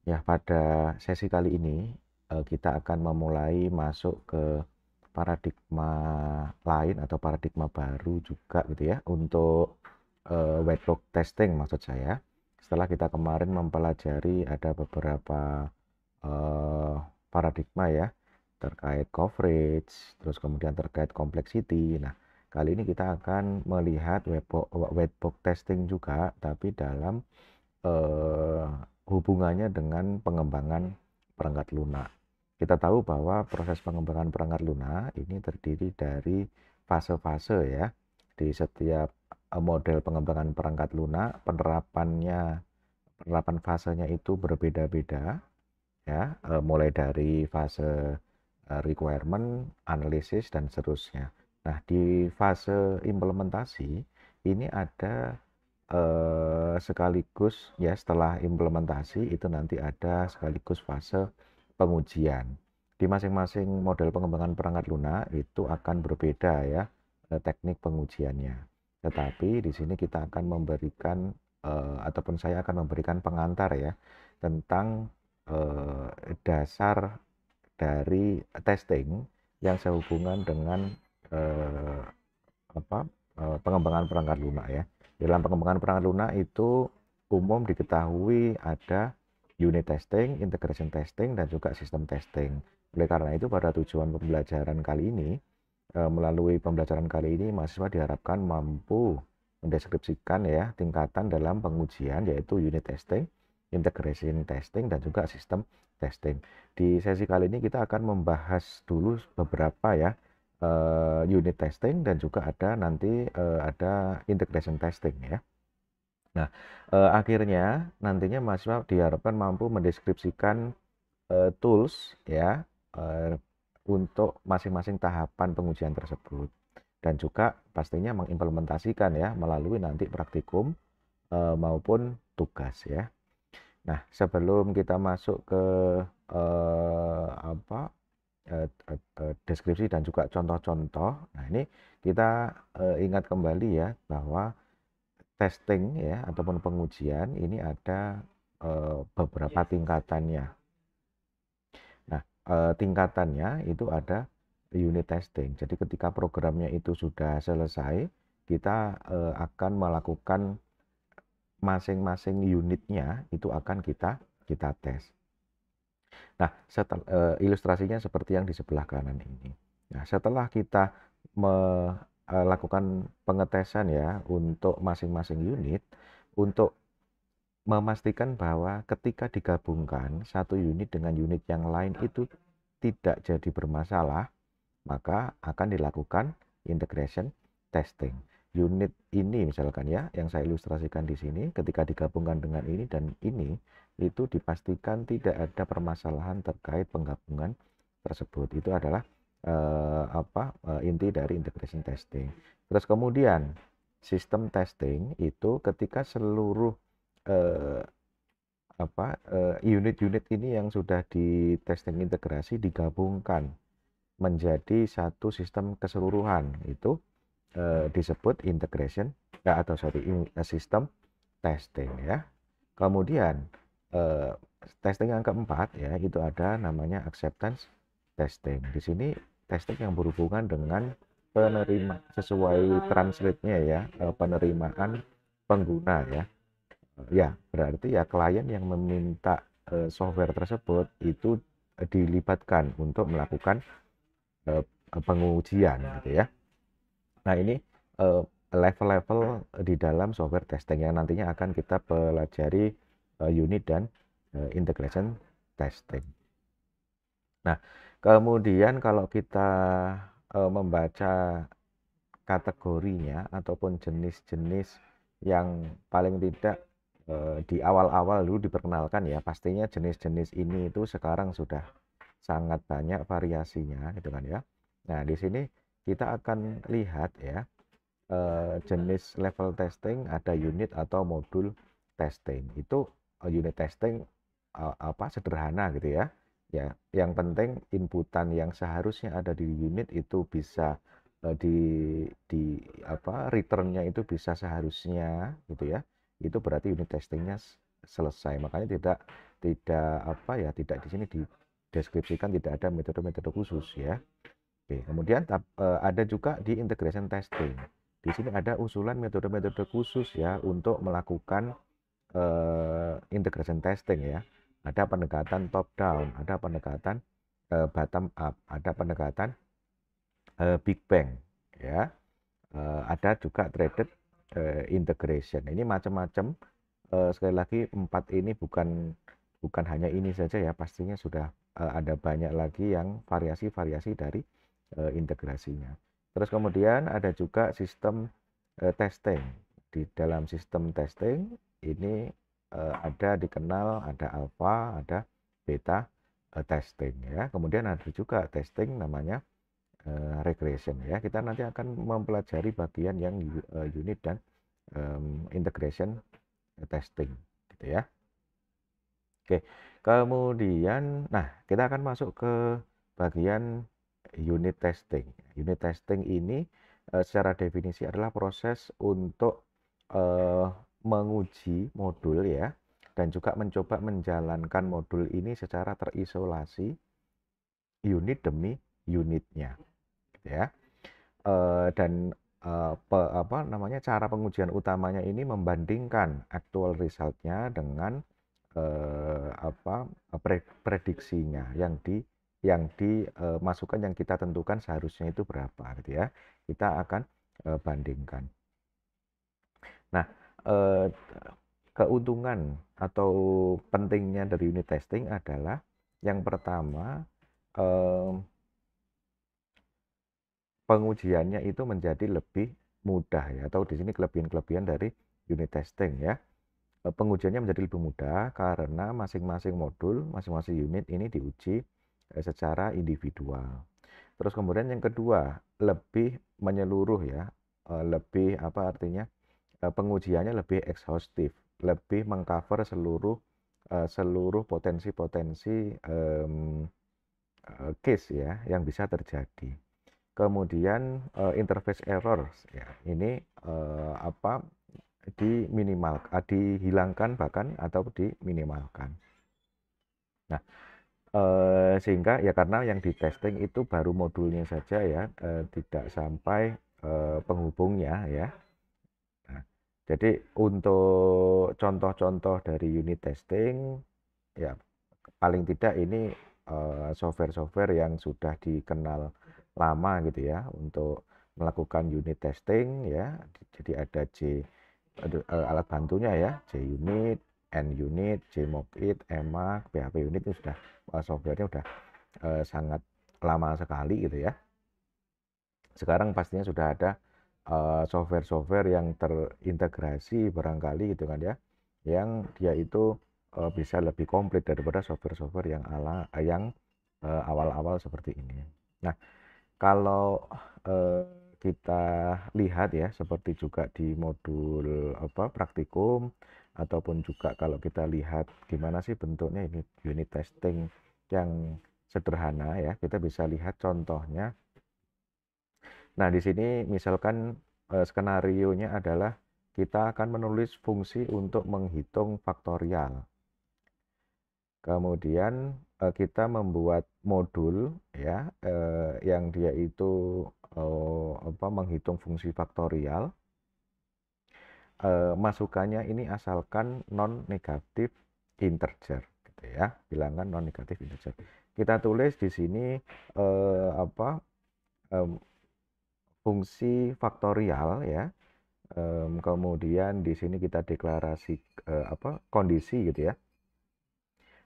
Ya, pada sesi kali ini kita akan memulai masuk ke paradigma lain atau paradigma baru juga gitu ya untuk whitebox testing maksud saya. Setelah kita kemarin mempelajari ada beberapa eh, paradigma ya terkait coverage, terus kemudian terkait complexity. Nah, kali ini kita akan melihat whitebox testing juga tapi dalam eh, hubungannya dengan pengembangan perangkat lunak. Kita tahu bahwa proses pengembangan perangkat lunak ini terdiri dari fase-fase ya. Di setiap model pengembangan perangkat lunak, penerapan fasenya itu berbeda-beda ya, mulai dari fase requirement, analisis dan seterusnya. Nah, di fase implementasi ini ada sekaligus ya setelah implementasi itu nanti ada sekaligus fase pengujian. Di masing-masing model pengembangan perangkat lunak itu akan berbeda ya teknik pengujiannya. Tetapi di sini kita akan memberikan ataupun saya akan memberikan pengantar ya tentang dasar dari testing yang sehubungan dengan eh, pengembangan perangkat lunak ya. Dalam pengembangan perangkat lunak itu umum diketahui ada unit testing, integration testing, dan juga sistem testing. Oleh karena itu pada tujuan pembelajaran kali ini, melalui pembelajaran kali ini mahasiswa diharapkan mampu mendeskripsikan ya tingkatan dalam pengujian yaitu unit testing, integration testing, dan juga sistem testing. Di sesi kali ini kita akan membahas dulu beberapa ya unit testing dan juga ada nanti ada integration testing ya. Nah, akhirnya nantinya mahasiswa diharapkan mampu mendeskripsikan tools ya untuk masing-masing tahapan pengujian tersebut dan juga pastinya mengimplementasikan ya melalui nanti praktikum maupun tugas ya. Nah, sebelum kita masuk ke apa deskripsi dan juga contoh-contoh. Nah, ini kita ingat kembali ya bahwa testing ya ataupun pengujian ini ada beberapa tingkatannya. Nah, tingkatannya itu ada unit testing. Jadi ketika programnya itu sudah selesai, kita akan melakukan masing-masing unitnya itu akan kita tes. Nah, ilustrasinya seperti yang di sebelah kanan ini. Nah, setelah kita melakukan pengetesan ya untuk masing-masing unit, untuk memastikan bahwa ketika digabungkan satu unit dengan unit yang lain itu tidak jadi bermasalah, maka akan dilakukan integration testing. Unit ini misalkan ya, yang saya ilustrasikan di sini, ketika digabungkan dengan ini dan ini, itu dipastikan tidak ada permasalahan terkait penggabungan tersebut. Itu adalah inti dari integration testing. Terus kemudian sistem testing itu ketika seluruh eh, unit-unit ini yang sudah di testing integrasi digabungkan menjadi satu sistem keseluruhan itu disebut integration atau sistem testing ya. Kemudian eh, testing yang keempat ya itu ada namanya acceptance testing. Di sini testing yang berhubungan dengan penerima sesuai translate-nya ya, penerimaan pengguna ya. Ya, berarti ya klien yang meminta software tersebut itu dilibatkan untuk melakukan eh, pengujian gitu ya. Nah, ini eh, level-level di dalam software testing yang nantinya akan kita pelajari unit dan integration testing. Nah, kemudian kalau kita membaca kategorinya ataupun jenis-jenis yang paling tidak di awal-awal dulu diperkenalkan ya, pastinya jenis-jenis ini itu sekarang sudah sangat banyak variasinya gitu kan ya. Nah, di sini kita akan lihat ya jenis level testing ada unit atau modul testing. Itu unit testing sederhana gitu ya. Ya, yang penting inputan yang seharusnya ada di unit itu bisa di returnnya itu bisa seharusnya gitu ya. Itu berarti unit testingnya selesai. Makanya tidak apa ya, tidak di sini dideskripsikan, tidak ada metode-metode khusus ya. Oke, kemudian ada juga di integration testing. Di sini ada usulan metode-metode khusus ya untuk melakukan integration testing ya. Ada pendekatan top down, ada pendekatan bottom up, ada pendekatan big bang ya. Ada juga threaded integration. Ini macam-macam. Sekali lagi 4 ini bukan hanya ini saja ya, pastinya sudah ada banyak lagi yang variasi-variasi dari integrasinya. Terus kemudian ada juga sistem testing. Di dalam sistem testing ini ada dikenal ada alpha, ada beta testing ya. Kemudian ada juga testing namanya regression ya. Kita nanti akan mempelajari bagian yang unit dan integration testing gitu ya. Oke, kemudian nah kita akan masuk ke bagian unit testing. Unit testing ini secara definisi adalah proses untuk menguji modul ya, dan juga mencoba menjalankan modul ini secara terisolasi unit demi unitnya gitu ya. Dan apa namanya, cara pengujian utamanya ini membandingkan actual resultnya dengan apa prediksinya yang dimasukkan, yang kita tentukan seharusnya itu berapa gitu ya. Kita akan bandingkan. Nah, keuntungan atau pentingnya dari unit testing adalah yang pertama, pengujiannya itu menjadi lebih mudah ya, atau di sini kelebihan-kelebihan dari unit testing ya. Pengujiannya menjadi lebih mudah karena masing-masing modul, masing-masing unit ini diuji secara individual. Terus kemudian yang kedua, lebih menyeluruh ya, lebih apa artinya, pengujiannya lebih exhaustif, lebih mengcover seluruh potensi-potensi case ya yang bisa terjadi. Kemudian interface error ya, ini apa dihilangkan bahkan atau diminimalkan. Nah, sehingga ya karena yang di testing itu baru modulnya saja ya, tidak sampai penghubungnya ya. Nah, jadi untuk contoh-contoh dari unit testing ya, paling tidak ini software-software yang sudah dikenal lama gitu ya untuk melakukan unit testing ya. Jadi ada alat bantunya ya, JUnit, NUnit, JMockIt, Emacs, PHP Unit itu sudah softwarenya sudah sangat lama sekali gitu ya. Sekarang pastinya sudah ada software-software yang terintegrasi barangkali gitu kan ya, yang dia itu bisa lebih komplit daripada software-software yang awal-awal seperti ini. Nah, kalau kita lihat ya, seperti juga di modul apa praktikum, ataupun juga kalau kita lihat gimana sih bentuknya ini unit testing yang sederhana ya, kita bisa lihat contohnya. Nah, di sini misalkan skenarionya adalah kita akan menulis fungsi untuk menghitung faktorial. Kemudian kita membuat modul ya, yang dia itu menghitung fungsi faktorial. Masukannya ini asalkan non negatif integer gitu ya, bilangan non negatif integer. Kita tulis di sini fungsi faktorial ya. Kemudian di sini kita deklarasi kondisi gitu ya.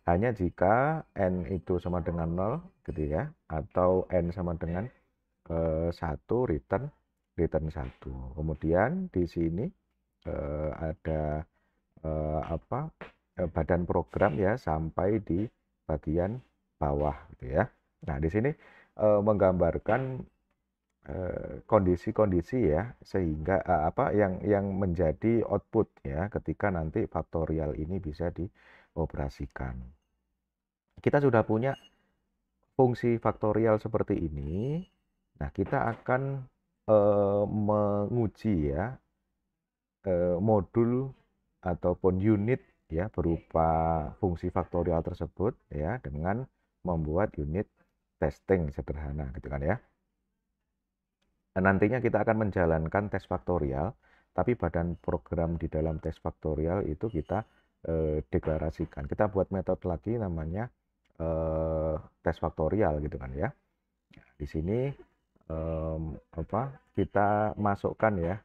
Hanya jika n itu sama dengan 0 gitu ya, atau n sama dengan 1, return 1. Kemudian di sini ada badan program ya sampai di bagian bawah gitu ya. Nah, di sini menggambarkan kondisi-kondisi ya, sehingga yang menjadi output ya ketika nanti faktorial ini bisa dioperasikan. Kita sudah punya fungsi faktorial seperti ini. Nah, kita akan menguji ya modul ataupun unit ya berupa fungsi faktorial tersebut ya dengan membuat unit testing sederhana gitu kan ya. Nantinya kita akan menjalankan tes faktorial, tapi badan program di dalam tes faktorial itu kita deklarasikan. Kita buat metode lagi namanya tes faktorial gitu kan ya. Di sini kita masukkan ya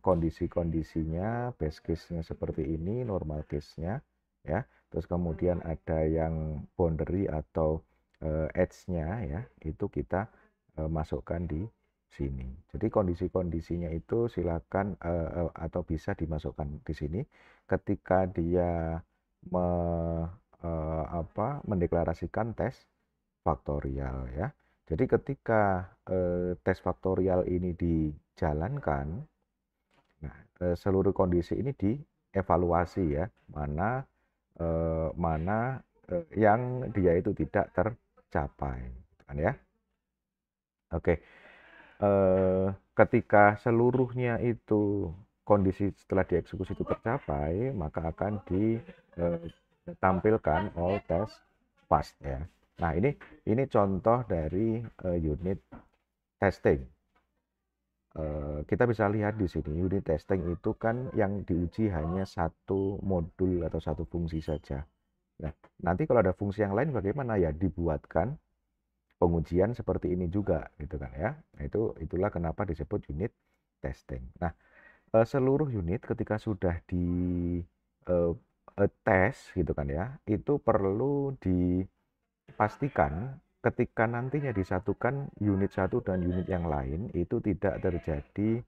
kondisi-kondisinya, base case-nya seperti ini, normal case-nya ya. Terus kemudian ada yang boundary atau edge-nya ya, itu kita masukkan di sini. Jadi kondisi-kondisinya itu silakan atau bisa dimasukkan di sini ketika dia mendeklarasikan tes faktorial ya. Jadi ketika tes faktorial ini dijalankan, nah seluruh kondisi ini dievaluasi ya, mana yang dia itu tidak tercapai, kan ya. Oke, ketika seluruhnya itu kondisi setelah dieksekusi itu tercapai, maka akan ditampilkan all test passed ya. Nah, ini contoh dari unit testing. Kita bisa lihat di sini unit testing itu kan yang diuji hanya satu modul atau satu fungsi saja. Nah, nanti kalau ada fungsi yang lain bagaimana ya dibuatkan pengujian seperti ini juga gitu kan ya. Nah, itulah kenapa disebut unit testing. Nah, seluruh unit ketika sudah di tes gitu kan ya, itu perlu dipastikan ketika nantinya disatukan unit satu dan unit yang lain itu tidak terjadi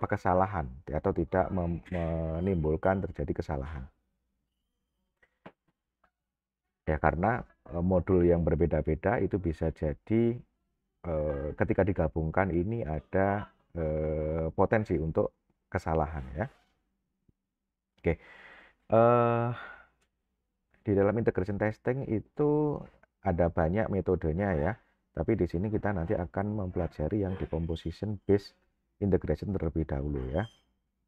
kesalahan atau tidak menimbulkan terjadi kesalahan. Ya karena modul yang berbeda-beda itu bisa jadi ketika digabungkan ini ada potensi untuk kesalahan ya. Oke. Di dalam integration testing itu ada banyak metodenya ya. Tapi di sini kita nanti akan mempelajari yang decomposition based integration terlebih dahulu ya.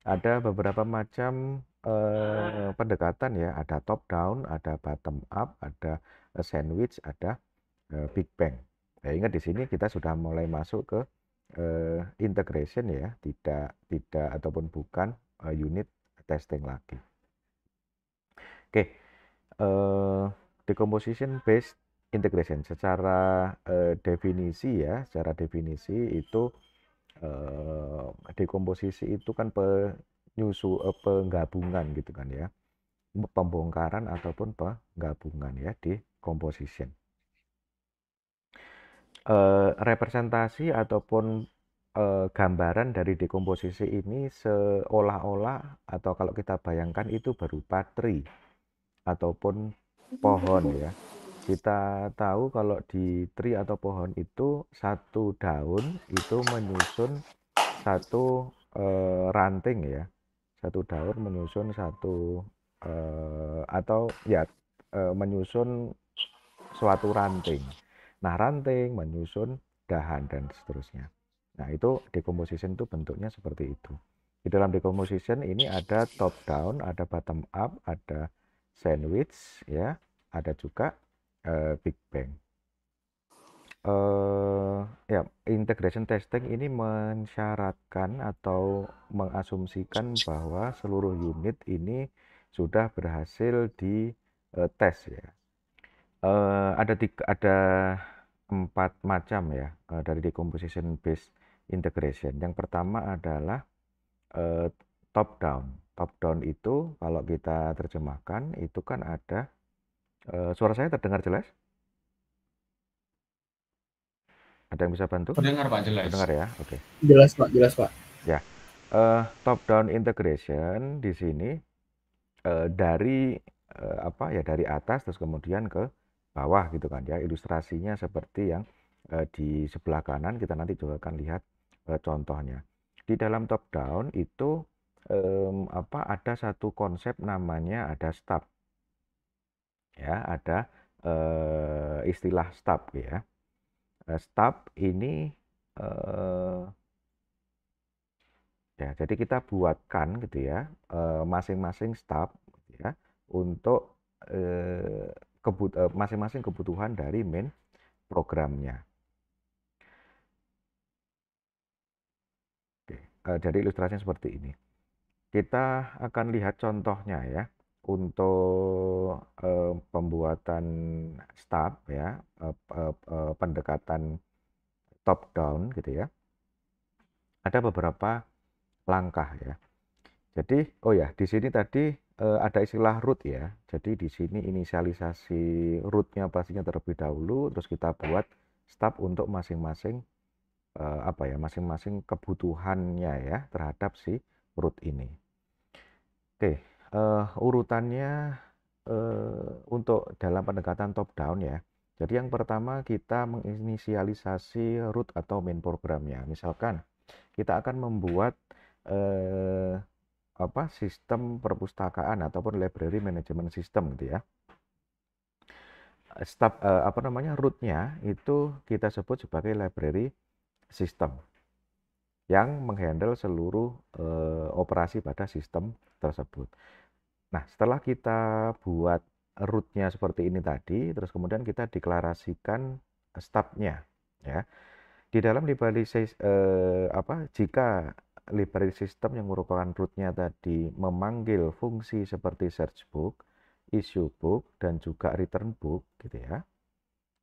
Ada beberapa macam pendekatan ya, ada top down, ada bottom up, ada sandwich, ada big bang. Nah, ingat di sini kita sudah mulai masuk ke integration ya, tidak ataupun bukan unit testing lagi. Oke, decomposition based integration secara definisi ya, secara definisi itu dekomposisi itu kan penggabungan gitu kan ya, pembongkaran ataupun penggabungan ya decomposition. Representasi ataupun gambaran dari dekomposisi ini seolah-olah atau kalau kita bayangkan itu berupa tree ataupun pohon ya. Kita tahu kalau di tree atau pohon itu satu daun itu menyusun satu ranting ya. Satu daun menyusun satu atau ya menyusun suatu ranting. Nah, ranting menyusun dahan dan seterusnya. Nah, itu decomposition itu bentuknya seperti itu. Di dalam decomposition ini ada top down, ada bottom up, ada sandwich ya, ada juga big bang. Ya, integration testing ini mensyaratkan atau mengasumsikan bahwa seluruh unit ini sudah berhasil di tes ya. Ada 4 macam ya dari decomposition based integration. Yang pertama adalah top down. Top down itu kalau kita terjemahkan itu kan ada suara saya terdengar jelas? Ada yang bisa bantu? Terdengar Pak, jelas. Terdengar ya? Oke. Jelas Pak, jelas Pak. Ya. Top down integration di sini dari dari atas terus kemudian ke bawah gitu kan ya. Ilustrasinya seperti yang di sebelah kanan kita nanti juga akan lihat contohnya. Di dalam top down itu ada satu konsep namanya ada stub. Ya, ada istilah stub ya. Stub ini Ya, jadi kita buatkan gitu ya, masing-masing stub gitu ya, untuk masing-masing kebutuhan dari main programnya. Oke, jadi ilustrasinya seperti ini. Kita akan lihat contohnya ya, untuk pembuatan stub ya, pendekatan top down gitu ya. Ada beberapa langkah ya. Jadi, oh ya, di sini tadi ada istilah root ya. Jadi di sini inisialisasi rootnya pastinya terlebih dahulu, terus kita buat stub untuk masing-masing apa ya, masing-masing kebutuhannya ya terhadap si root ini. Oke, urutannya untuk dalam pendekatan top down ya. Jadi yang pertama kita menginisialisasi root atau main programnya. Misalkan kita akan membuat eh, sistem perpustakaan ataupun library management system gitu ya. Rootnya itu kita sebut sebagai library system yang menghandle seluruh operasi pada sistem tersebut. Nah, setelah kita buat rootnya seperti ini tadi, terus kemudian kita deklarasikan stubnya ya. Di dalam jika library system yang merupakan rootnya tadi memanggil fungsi seperti search book, issue book, dan juga return book gitu ya.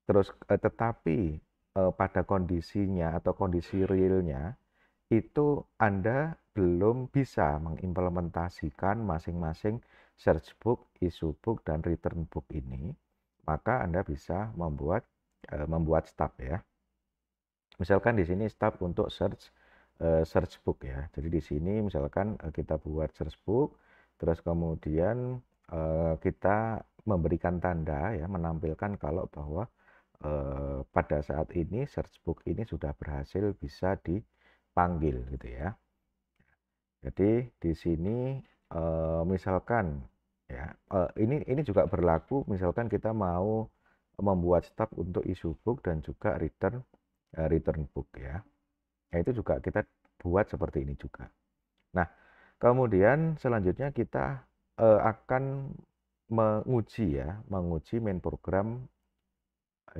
Terus tetapi pada kondisinya atau kondisi realnya itu Anda belum bisa mengimplementasikan masing-masing search book, issue book, dan return book ini, maka Anda bisa membuat stub ya. Misalkan di sini stub untuk search book ya. Jadi di sini misalkan kita buat search book, terus kemudian kita memberikan tanda ya, menampilkan kalau bahwa pada saat ini search book ini sudah berhasil bisa dipanggil gitu ya. Jadi di sini misalkan ya, ini juga berlaku misalkan kita mau membuat stub untuk issue book dan juga return book ya. Nah, itu juga kita buat seperti ini juga. Nah, kemudian selanjutnya kita akan menguji main program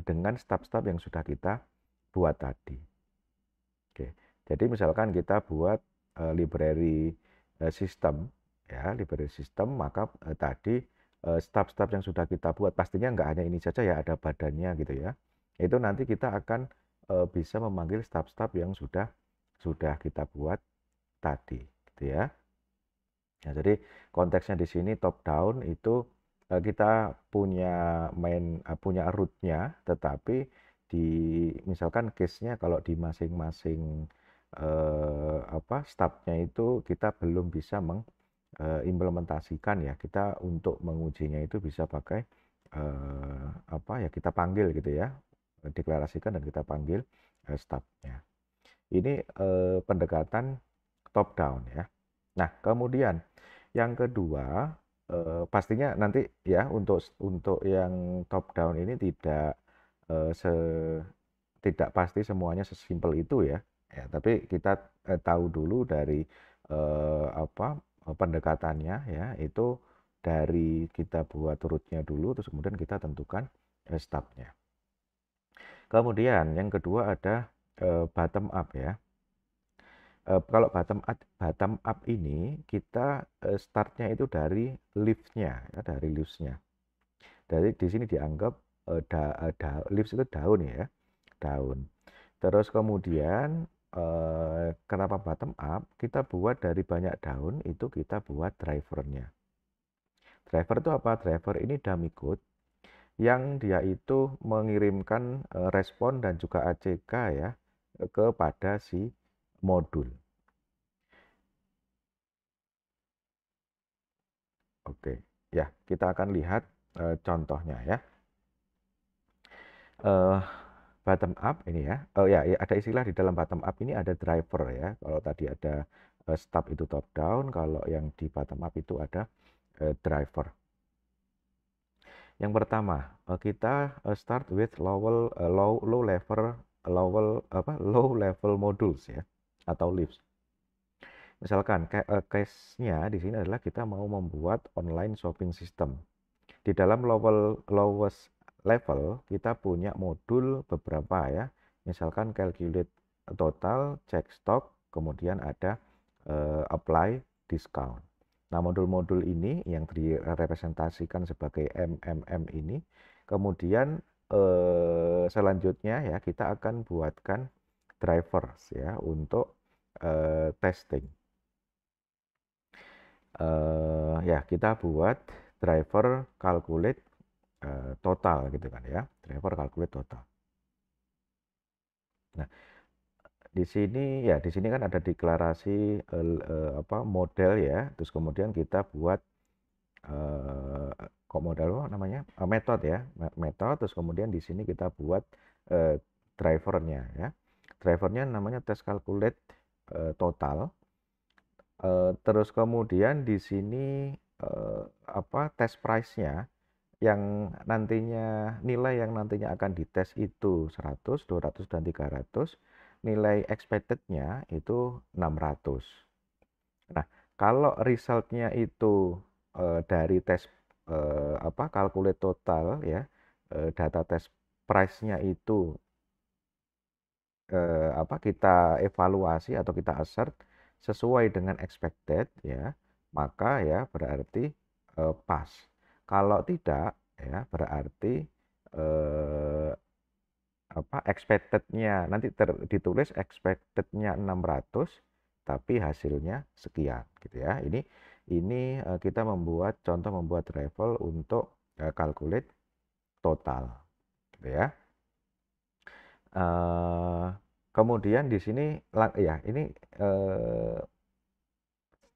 dengan stub-stub yang sudah kita buat tadi. Oke. Jadi misalkan kita buat library system ya, library system, maka tadi stub-stub yang sudah kita buat pastinya nggak hanya ini saja ya, ada badannya gitu ya. Itu nanti kita akan bisa memanggil stub-stub yang sudah kita buat tadi gitu ya. Nah, jadi konteksnya di sini top down itu kita punya rootnya, tetapi di misalkan case-nya kalau di masing-masing stubnya itu kita belum bisa mengimplementasikan ya. Kita untuk mengujinya itu bisa pakai kita panggil gitu ya, deklarasikan dan kita panggil stubnya. Ini pendekatan top down ya. Nah, kemudian yang kedua, pastinya nanti ya untuk yang top down ini eee, se tidak pasti semuanya sesimpel itu ya. Ya, tapi kita tahu dulu dari pendekatannya ya, itu dari kita buat root-nya dulu, terus kemudian kita tentukan stub-nya. Kemudian yang kedua ada bottom up ya. Kalau bottom up ini kita startnya itu dari leaves-nya ya, dari leaves-nya. Dari di sini dianggap leaves itu daun ya, daun. Terus kemudian kenapa bottom up? Kita buat dari banyak daun itu kita buat drivernya. Driver itu apa? Driver ini dummy code yang dia itu mengirimkan respon dan juga ACK ya kepada si modul. Oke, ya kita akan lihat contohnya ya. Eh, Bottom up ini ya. Oh ya, ya, ada istilah di dalam bottom up ini ada driver ya. Kalau tadi ada stub itu top down, kalau yang di bottom up itu ada driver. Yang pertama, kita start with low level modules ya, atau leaves. Misalkan case-nya di sini adalah kita mau membuat online shopping system. Di dalam lowest level kita punya modul beberapa ya. Misalkan calculate total, check stock, kemudian ada apply discount. Nah, modul-modul ini yang direpresentasikan sebagai MMM ini, kemudian selanjutnya ya kita akan buatkan drivers ya untuk testing. Ya kita buat driver calculate total gitu kan ya, driver calculate total. Nah, di sini kan ada deklarasi apa model ya, terus kemudian kita buat kok model apa namanya? Metode ya, metode, terus kemudian di sini kita buat eh, drivernya ya. Drivernya namanya test calculate total. Terus kemudian di sini apa test price-nya yang nantinya nilai yang nantinya akan dites itu 100, 200 dan 300, nilai expected-nya itu 600. Nah, kalau result-nya itu dari tes apa calculate total ya, data tes price-nya itu apa kita evaluasi atau kita assert sesuai dengan expected ya, maka ya berarti pas. Kalau tidak ya berarti eh, apa expected-nya nanti ditulis expected-nya 600 tapi hasilnya sekian gitu ya. Ini kita membuat level untuk calculate total gitu ya. Eh, kemudian di sini ya ini eh,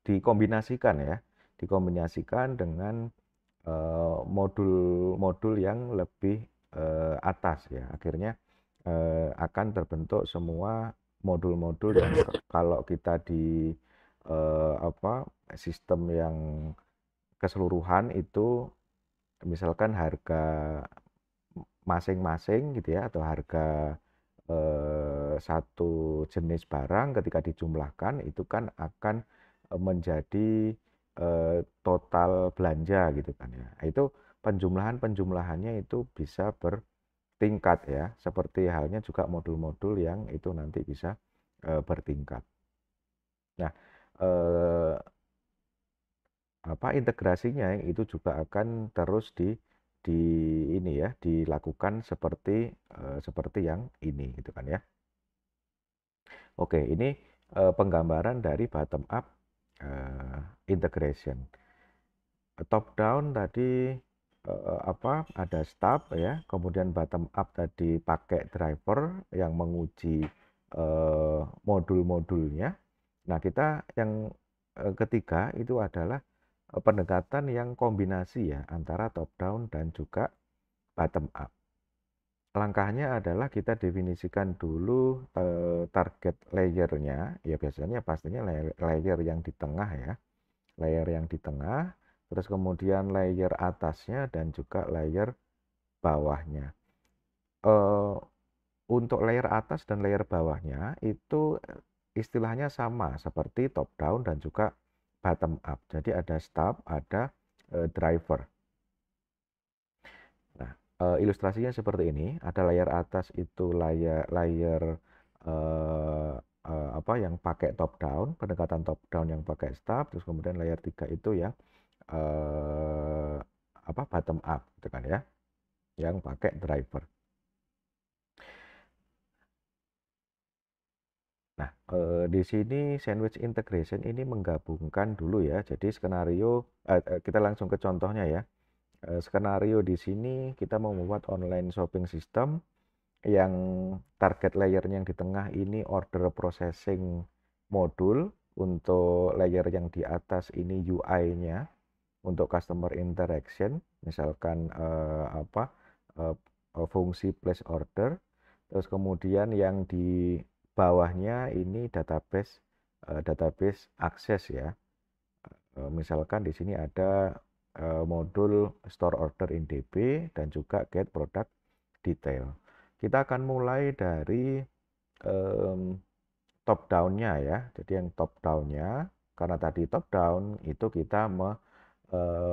dikombinasikan ya, dikombinasikan dengan modul-modul yang lebih atas ya. Akhirnya akan terbentuk semua modul-modul yang kalau kita di apa sistem yang keseluruhan itu misalkan harga masing-masing gitu ya atau harga satu jenis barang ketika dijumlahkan itu kan akan menjadi total belanja gitu kan ya. Itu penjumlahannya itu bisa bertingkat ya, seperti halnya juga modul-modul yang itu nanti bisa bertingkat. Nah, eh, apa integrasinya itu juga akan terus di ini ya dilakukan seperti yang ini gitu kan ya. Oke, ini penggambaran dari bottom up integration. Top down tadi apa ada stub ya, kemudian bottom up tadi pakai driver yang menguji modul-modulnya. Nah, kita yang ketiga itu adalah pendekatan yang kombinasi ya antara top down dan juga bottom up. Langkahnya adalah kita definisikan dulu target layernya, ya biasanya pastinya layer yang di tengah ya, layer yang di tengah, terus kemudian layer atasnya dan juga layer bawahnya. Untuk layer atas dan layer bawahnya itu istilahnya sama seperti top down dan juga bottom up. Jadi ada stub, ada driver. Nah, ilustrasinya seperti ini. Ada layer atas itu layer eh, apa yang pakai top down, pendekatan top down yang pakai stub, terus kemudian layer 3 itu yang eh, apa bottom up gitu kan ya, yang pakai driver. Nah, di sini sandwich integration ini menggabungkan dulu ya. Jadi skenario kita langsung ke contohnya ya. Skenario di sini kita mau membuat online shopping system yang target layernya yang di tengah ini order processing modul, untuk layer yang di atas ini UI-nya untuk customer interaction, misalkan apa fungsi place order, terus kemudian yang di bawahnya ini database akses ya. Misalkan di sini ada modul store order in DB dan juga get product detail. Kita akan mulai dari top down-nya ya. Jadi yang top down-nya karena tadi top down, itu kita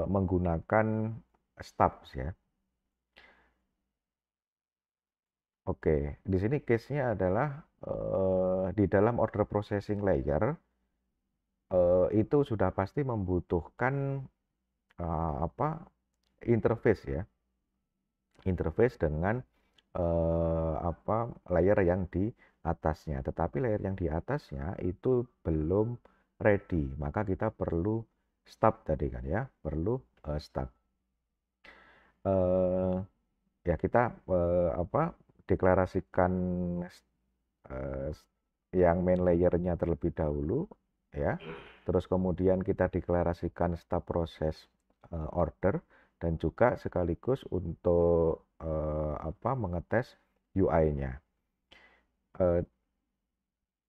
menggunakan stubs ya. Oke, di sini case-nya adalah di dalam order processing layer itu sudah pasti membutuhkan apa interface ya, interface dengan apa layer yang di atasnya. Tetapi layer yang di atasnya itu belum ready, maka kita perlu stub tadi kan ya, perlu stub. Ya kita apa deklarasikan eh, yang main layernya terlebih dahulu ya. Terus kemudian kita deklarasikan stub proses order dan juga sekaligus untuk apa mengetes UI-nya.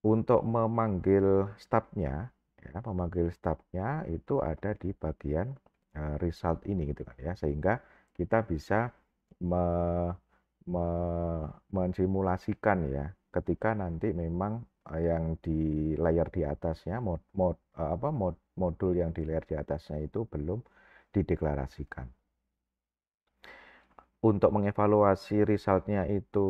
Untuk memanggil stubnya, ya, memanggil stubnya itu ada di bagian result ini gitu kan ya, sehingga kita bisa me, me, mensimulasikan ya, ketika nanti memang yang di layar di atasnya modul yang di layar di atasnya itu belum dideklarasikan. Untuk mengevaluasi resultnya itu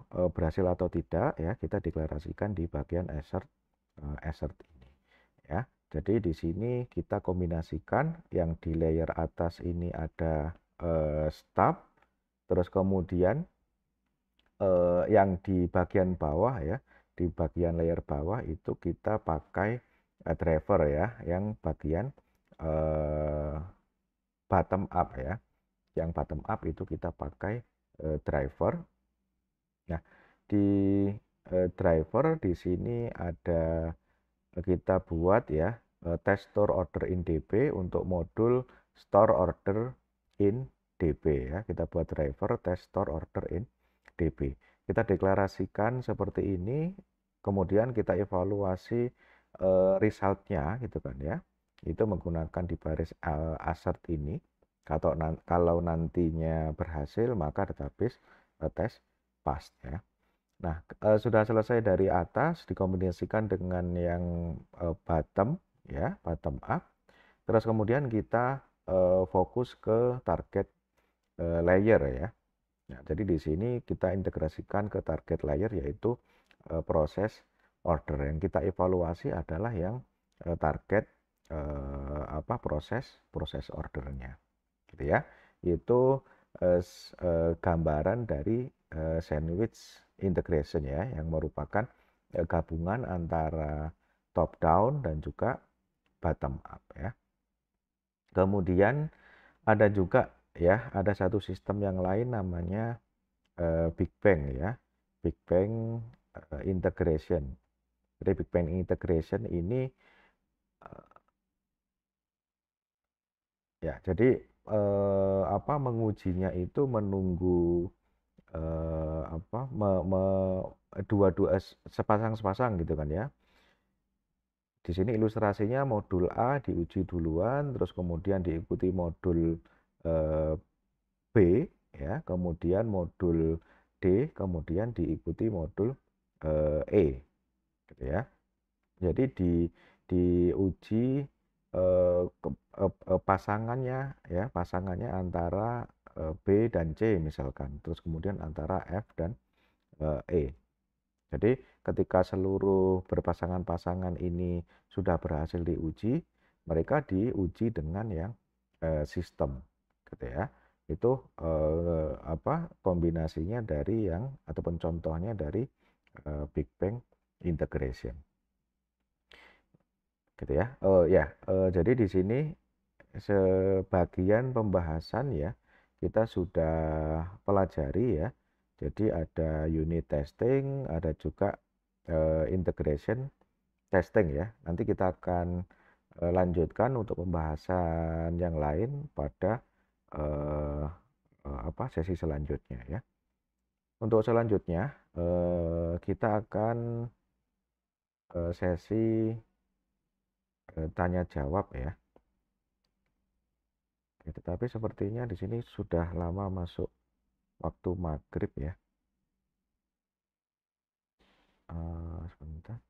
berhasil atau tidak ya, kita deklarasikan di bagian assert ini ya. Jadi di sini kita kombinasikan yang di layer atas ini ada stub, terus kemudian yang di bagian bawah ya, di bagian layer bawah itu kita pakai driver ya, yang bagian bottom up ya. Yang bottom up itu kita pakai driver. Nah, di driver di sini ada kita buat ya test store order in DB untuk modul store order in DB ya. Kita buat driver test store order in DB. Kita deklarasikan seperti ini, kemudian kita evaluasi resultnya gitu kan ya. Itu menggunakan di baris assert ini. Kalau nantinya berhasil maka database tes pass ya. Nah, sudah selesai dari atas dikombinasikan dengan yang bottom ya, bottom up. Terus kemudian kita fokus ke target layer ya. Nah, jadi di sini kita integrasikan ke target layer yaitu proses order. Yang kita evaluasi adalah yang target apa proses ordernya gitu ya. Itu gambaran dari sandwich integration ya, yang merupakan gabungan antara top down dan juga bottom up ya. Kemudian ada juga ya, ada satu sistem yang lain namanya Big Bang ya. Big Bang integration. Jadi Big Bang integration ini ya, jadi apa mengujinya itu menunggu apa dua-dua sepasang-sepasang gitu kan ya. Di sini ilustrasinya modul A diuji duluan, terus kemudian diikuti modul B ya, kemudian modul D, kemudian diikuti modul E gitu ya. Jadi diuji pasangannya ya, pasangannya antara B dan C misalkan, terus kemudian antara F dan E. Jadi ketika seluruh berpasangan-pasangan ini sudah berhasil diuji, mereka diuji dengan yang sistem, gitu ya. Itu apa kombinasinya dari yang ataupun contohnya dari Big Bang integration, gitu ya. Oh ya, jadi di sini sebagian pembahasan ya kita sudah pelajari ya. Jadi ada unit testing, ada juga integration testing ya. Nanti kita akan lanjutkan untuk pembahasan yang lain pada eh, apa sesi selanjutnya ya. Untuk selanjutnya kita akan sesi tanya jawab ya. Ya, tetapi sepertinya di sini sudah lama masuk waktu maghrib ya. Sebentar.